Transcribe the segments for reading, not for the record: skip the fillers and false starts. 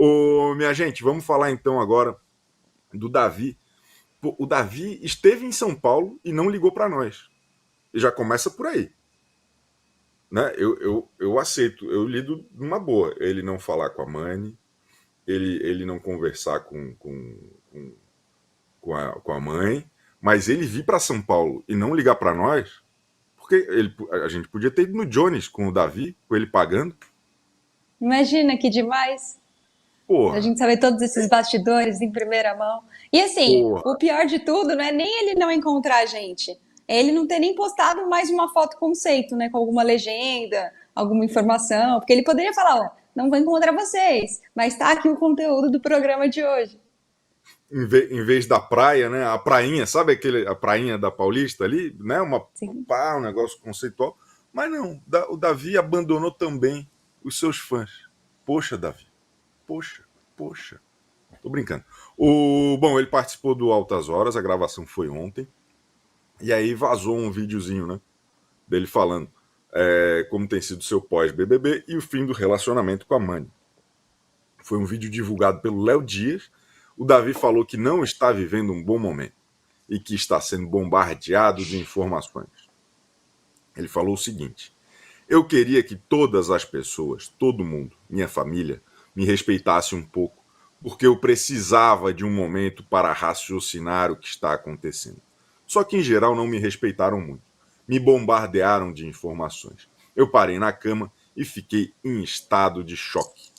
Ô, minha gente, vamos falar então agora do Davi. Pô, o Davi esteve em São Paulo e não ligou para nós. E já começa por aí. Né? Eu aceito, eu lido numa boa. Ele não falar com a Mani, ele não conversar com a mãe, mas ele vir para São Paulo e não ligar para nós, porque a gente podia ter ido no Jones com o Davi, com ele pagando. Imagina que demais. A Porra, gente saber todos esses bastidores em primeira mão. E assim, o porra. pior de tudo não é nem ele não encontrar a gente, é ele não ter nem postado mais uma foto conceito, né? Com alguma legenda, alguma informação, porque ele poderia falar, ó, não vou encontrar vocês, mas tá aqui o conteúdo do programa de hoje. Em vez da praia, né? A prainha, sabe a prainha da Paulista ali, né? Sim. Um negócio conceitual. Mas não, o Davi abandonou também os seus fãs. Poxa, Davi. Poxa, poxa. Tô brincando. Bom, ele participou do Altas Horas, a gravação foi ontem. E aí vazou um videozinho, né? Dele falando como tem sido seu pós-BBB e o fim do relacionamento com a Mani. Foi um vídeo divulgado pelo Léo Dias. O Davi falou que não está vivendo um bom momento e que está sendo bombardeado de informações. Ele falou o seguinte: eu queria que todas as pessoas, todo mundo, minha família, me respeitasse um pouco, porque eu precisava de um momento para raciocinar o que está acontecendo. Só que, em geral, não me respeitaram muito. Me bombardearam de informações. Eu parei na cama e fiquei em estado de choque.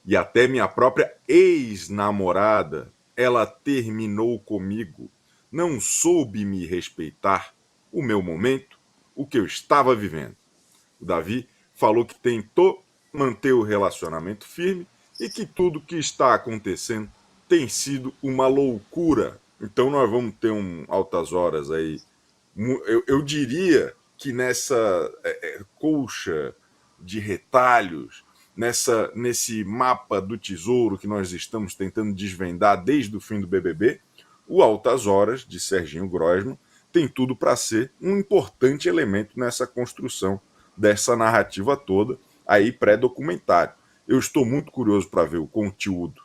E até minha própria ex-namorada, ela terminou comigo. Não soube me respeitar o meu momento, o que eu estava vivendo. O Davi falou que tentou manter o relacionamento firme e que tudo que está acontecendo tem sido uma loucura. Então nós vamos ter altas horas aí. Eu diria que nessa colcha de retalhos, nesse mapa do tesouro que nós estamos tentando desvendar desde o fim do BBB, o Altas Horas, de Serginho Grosman, tem tudo para ser um importante elemento nessa construção dessa narrativa toda, aí pré-documentário. Eu estou muito curioso para ver o conteúdo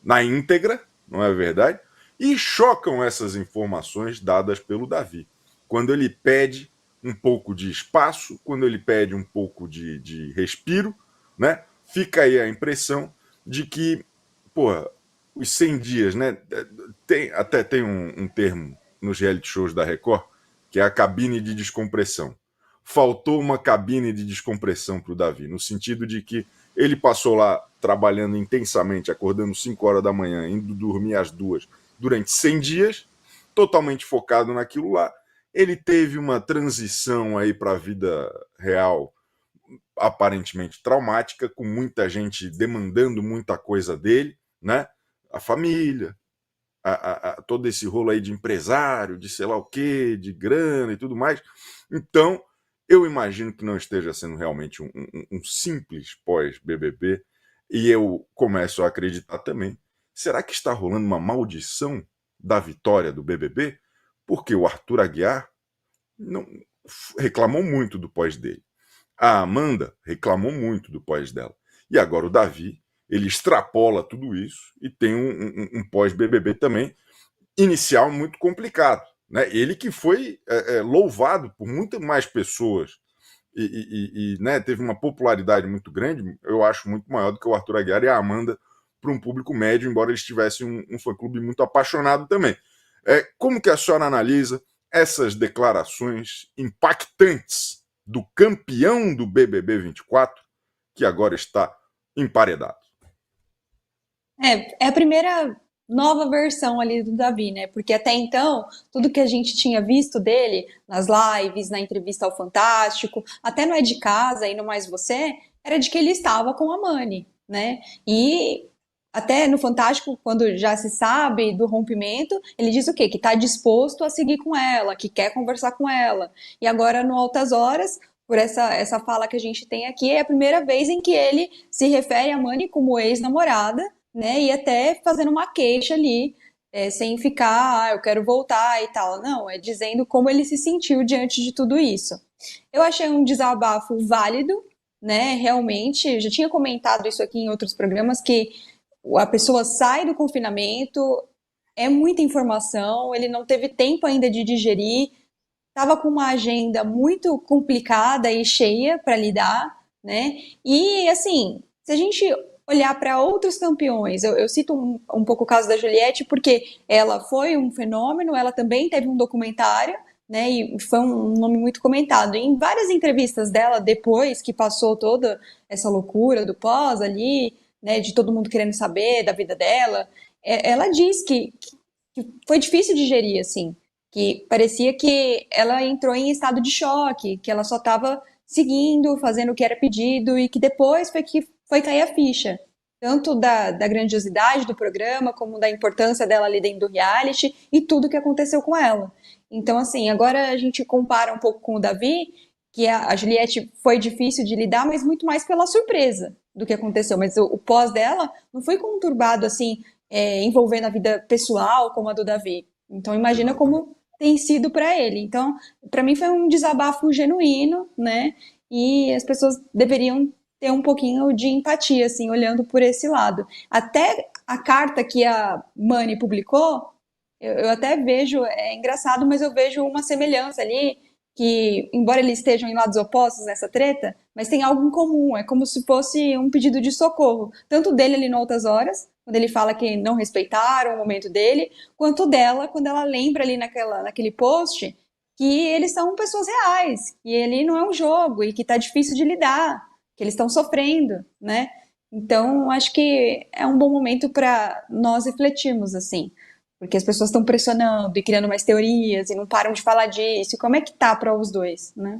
na íntegra, não é verdade? E chocam essas informações dadas pelo Davi. Quando ele pede um pouco de espaço, quando ele pede um pouco de respiro, né? Fica aí a impressão de que, porra, os 100 dias, né? Até tem um termo nos reality shows da Record, que é a cabine de descompressão. Faltou uma cabine de descompressão para o Davi, no sentido de que ele passou lá trabalhando intensamente, acordando 5 horas da manhã, indo dormir às 2, durante 100 dias, totalmente focado naquilo lá. Ele teve uma transição aí para a vida real aparentemente traumática, com muita gente demandando muita coisa dele, né? A família, todo esse rolo aí de empresário, de sei lá o quê, de grana e tudo mais. Então, eu imagino que não esteja sendo realmente um simples pós-BBB, e eu começo a acreditar também. Será que está rolando uma maldição da vitória do BBB? Porque o Arthur Aguiar não, reclamou muito do pós dele. A Amanda reclamou muito do pós dela. E agora o Davi, ele extrapola tudo isso e tem um pós-BBB também, inicial muito complicado. Né? Ele que foi louvado por muitas mais pessoas né, teve uma popularidade muito grande, eu acho muito maior do que o Arthur Aguiar e a Amanda para um público médio, embora eles tivessem um fã-clube muito apaixonado também. Como que a senhora analisa essas declarações impactantes do campeão do BBB 24, que agora está emparedado? É a primeira nova versão ali do Davi, né? Porque até então, tudo que a gente tinha visto dele nas lives, na entrevista ao Fantástico, até no É de Casa e no Mais Você, era de que ele estava com a Mani, né? E até no Fantástico, quando já se sabe do rompimento, ele diz o quê? Que está disposto a seguir com ela, que quer conversar com ela. E agora no Altas Horas, por essa fala que a gente tem aqui, é a primeira vez em que ele se refere a Mani como ex-namorada, né? E até fazendo uma queixa ali, sem ficar, eu quero voltar e tal. Não, é dizendo como ele se sentiu diante de tudo isso. Eu achei um desabafo válido, né? Realmente, eu já tinha comentado isso aqui em outros programas, que a pessoa sai do confinamento, é muita informação, ele não teve tempo ainda de digerir, estava com uma agenda muito complicada e cheia para lidar, né? E assim, se a gente olhar para outros campeões, eu cito um pouco o caso da Juliette, porque ela foi um fenômeno, ela também teve um documentário, né? E foi um nome muito comentado. E em várias entrevistas dela, depois que passou toda essa loucura do pós ali, né? De todo mundo querendo saber da vida dela, ela diz que foi difícil digerir, assim, que parecia que ela entrou em estado de choque, que ela só estava seguindo, fazendo o que era pedido e que depois foi que foi cair a ficha, tanto da grandiosidade do programa, como da importância dela ali dentro do reality e tudo que aconteceu com ela. Então, assim, agora a gente compara um pouco com o Davi, que a Juliette foi difícil de lidar, mas muito mais pela surpresa do que aconteceu. Mas o pós dela não foi conturbado, assim, envolvendo a vida pessoal como a do Davi. Então, imagina Exatamente. como tem sido para ele. Então, para mim foi um desabafo genuíno, né? E as pessoas deveriam ter um pouquinho de empatia, assim, olhando por esse lado. Até a carta que a Mani publicou, eu até vejo, é engraçado, mas eu vejo uma semelhança ali, que, embora eles estejam em lados opostos nessa treta, mas tem algo em comum, é como se fosse um pedido de socorro, tanto dele ali no Altas Horas, quando ele fala que não respeitaram o momento dele, quanto dela, quando ela lembra ali naquele post que eles são pessoas reais, que ele não é um jogo e que tá difícil de lidar, que eles estão sofrendo, né? Então, acho que é um bom momento para nós refletirmos, assim, porque as pessoas estão pressionando e criando mais teorias e não param de falar disso. E como é que tá para os dois, né?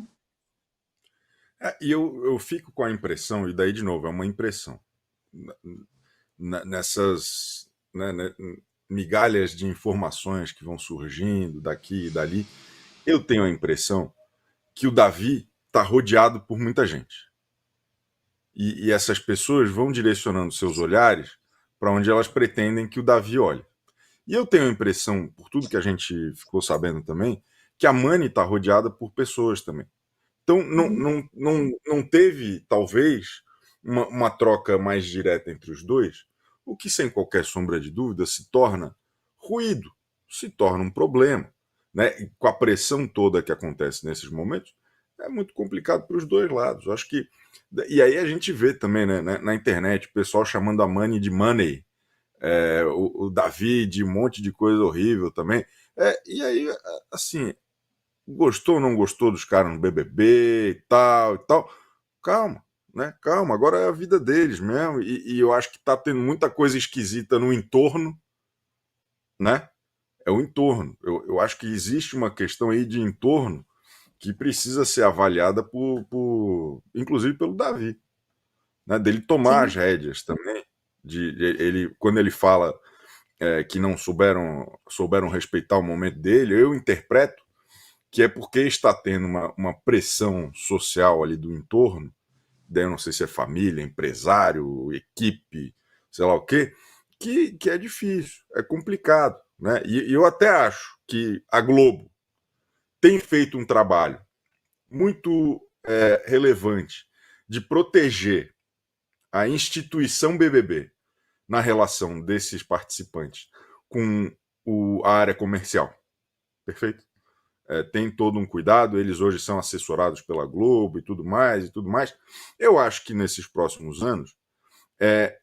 E eu fico com a impressão, e daí de novo, é uma impressão, nessas, né, migalhas de informações que vão surgindo daqui e dali, eu tenho a impressão que o Davi está rodeado por muita gente. E essas pessoas vão direcionando seus olhares para onde elas pretendem que o Davi olhe. E eu tenho a impressão, por tudo que a gente ficou sabendo também, que a Mani está rodeada por pessoas também. Então Uhum. não teve, talvez, uma troca mais direta entre os dois, o que, sem qualquer sombra de dúvida, se torna ruído, se torna um problema. Né? E com a pressão toda que acontece nesses momentos, é muito complicado para os dois lados. Eu acho que. E aí a gente vê também, né, na internet o pessoal chamando a Money de Money, o Davi de um monte de coisa horrível também. E aí, assim, gostou ou não gostou dos caras no BBB e tal, calma, né? Calma, agora é a vida deles mesmo. E eu acho que tá tendo muita coisa esquisita no entorno, né? É o entorno. Eu acho que existe uma questão aí de entorno que precisa ser avaliada inclusive pelo Davi, né? Dele tomar as Sim. rédeas também. Ele, quando ele fala que não souberam respeitar o momento dele, eu interpreto que é porque está tendo uma pressão social ali do entorno, daí eu não sei se é família, empresário, equipe, sei lá o quê, que é difícil, é complicado. Né? E eu até acho que a Globo tem feito um trabalho muito relevante de proteger a instituição BBB na relação desses participantes com a área comercial. Perfeito? Tem todo um cuidado, eles hoje são assessorados pela Globo e tudo mais e tudo mais. Eu acho que nesses próximos anos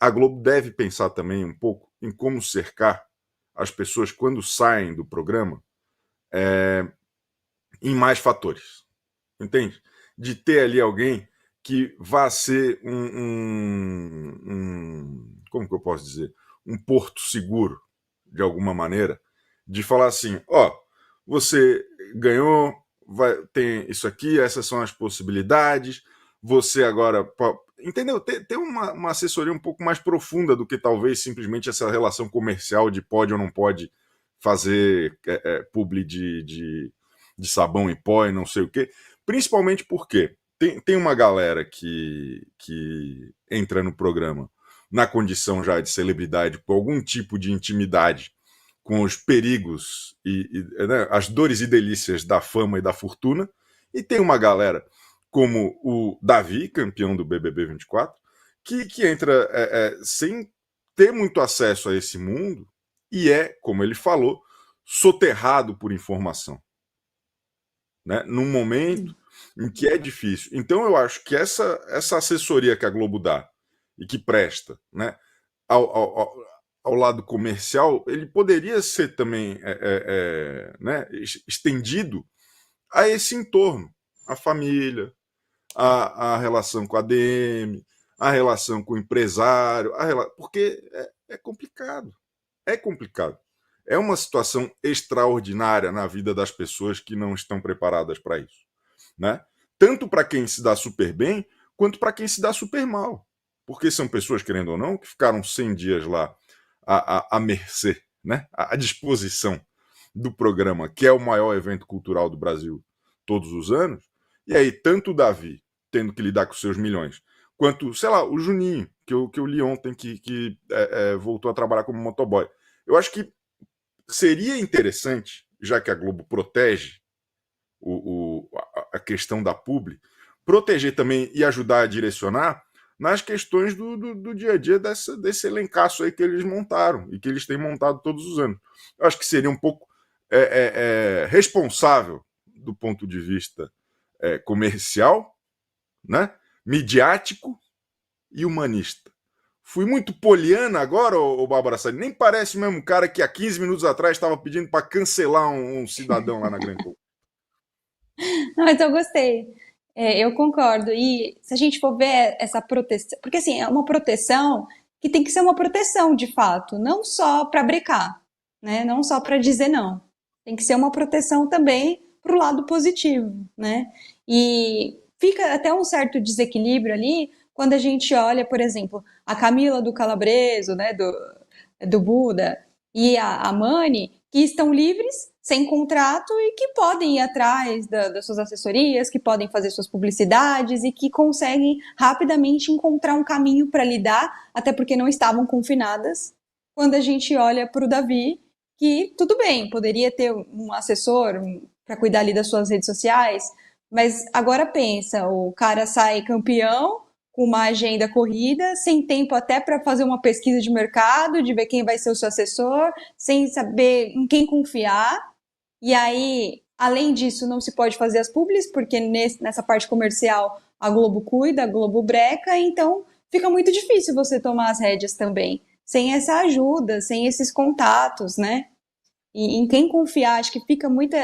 a Globo deve pensar também um pouco em como cercar as pessoas quando saem do programa em mais fatores, entende? De ter ali alguém que vá ser como que eu posso dizer, um porto seguro de alguma maneira, de falar assim, ó, você ganhou, tem isso aqui, essas são as possibilidades, você agora. Entendeu? Ter uma assessoria um pouco mais profunda do que talvez simplesmente essa relação comercial de pode ou não pode fazer publi de sabão em pó e não sei o quê. Principalmente porque tem uma galera que entra no programa na condição já de celebridade por algum tipo de intimidade com os perigos né, as dores e delícias da fama e da fortuna, e tem uma galera como o Davi, campeão do BBB 24, que entra sem ter muito acesso a esse mundo e é, como ele falou, soterrado por informação, né? Num momento em que é difícil. Então eu acho que essa assessoria que a Globo dá e que presta, né, ao lado comercial, ele poderia ser também né, estendido a esse entorno, a família, a relação com a DM, a relação com o empresário, porque é complicado. É complicado. É uma situação extraordinária na vida das pessoas que não estão preparadas para isso, né? Tanto para quem se dá super bem, quanto para quem se dá super mal. Porque são pessoas, querendo ou não, que ficaram 100 dias lá à mercê, né? À disposição do programa, que é o maior evento cultural do Brasil todos os anos. E aí, tanto o Davi, tendo que lidar com seus milhões, quanto, sei lá, o Juninho, que eu li ontem, que voltou a trabalhar como motoboy. Eu acho que seria interessante, já que a Globo protege a questão da publi, proteger também e ajudar a direcionar nas questões do dia a dia desse elencaço aí que eles montaram e que eles têm montado todos os anos. Eu acho que seria um pouco responsável do ponto de vista comercial, né? Midiático e humanista. Fui muito poliana agora, ô Bárbara Sá. Nem parece o mesmo cara que há 15 minutos atrás estava pedindo para cancelar um cidadão lá na Grande Conta. Não, mas eu gostei. Eu concordo. E se a gente for ver essa proteção, porque assim, é uma proteção que tem que ser uma proteção de fato, não só para brecar, né? Não só para dizer não. Tem que ser uma proteção também para o lado positivo, né? E fica até um certo desequilíbrio ali quando a gente olha, por exemplo, a Camila do Calabreso, né? Do Buda e a Mani, que estão livres, sem contrato e que podem ir atrás das suas assessorias, que podem fazer suas publicidades e que conseguem rapidamente encontrar um caminho para lidar, até porque não estavam confinadas. Quando a gente olha para o Davi, que tudo bem, poderia ter um assessor para cuidar ali das suas redes sociais, mas agora pensa, o cara sai campeão com uma agenda corrida, sem tempo até para fazer uma pesquisa de mercado, de ver quem vai ser o seu assessor, sem saber em quem confiar. E aí, além disso, não se pode fazer as publis, porque nessa parte comercial a Globo cuida, a Globo breca, então fica muito difícil você tomar as rédeas também, sem essa ajuda, sem esses contatos, né? E em quem confiar, acho que fica muito.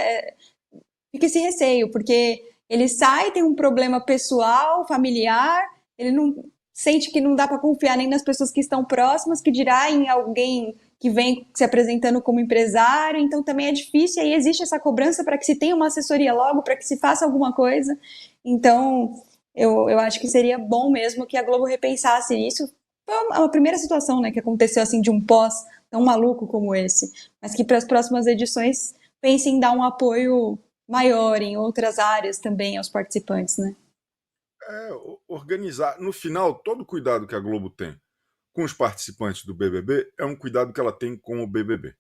Fica esse receio, porque ele sai, tem um problema pessoal, familiar, ele não sente que não dá para confiar nem nas pessoas que estão próximas, que dirá em alguém que vem se apresentando como empresário, então também é difícil, aí existe essa cobrança para que se tenha uma assessoria logo, para que se faça alguma coisa. Então, eu acho que seria bom mesmo que a Globo repensasse isso. Foi uma primeira situação, né, que aconteceu assim de um pós tão maluco como esse, mas que para as próximas edições pensem em dar um apoio maior em outras áreas também aos participantes, né? Organizar. No final, todo o cuidado que a Globo tem com os participantes do BBB é um cuidado que ela tem com o BBB.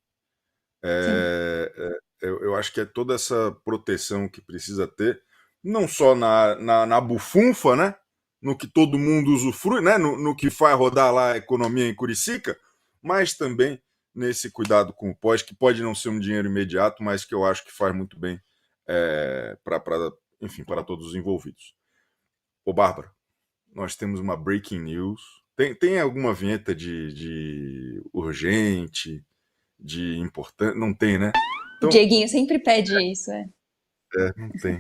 Sim. Eu acho que é toda essa proteção que precisa ter, não só na bufunfa, né? No que todo mundo usufrui, né? No que faz rodar lá a economia em Curicica, mas também nesse cuidado com o pós, que pode não ser um dinheiro imediato, mas que eu acho que faz muito bem enfim, para todos os envolvidos. Ô, Bárbara, nós temos uma breaking news. Tem alguma vinheta de urgente, de importante? Não tem, né? O Então, Dieguinho sempre pede isso, é. não tem.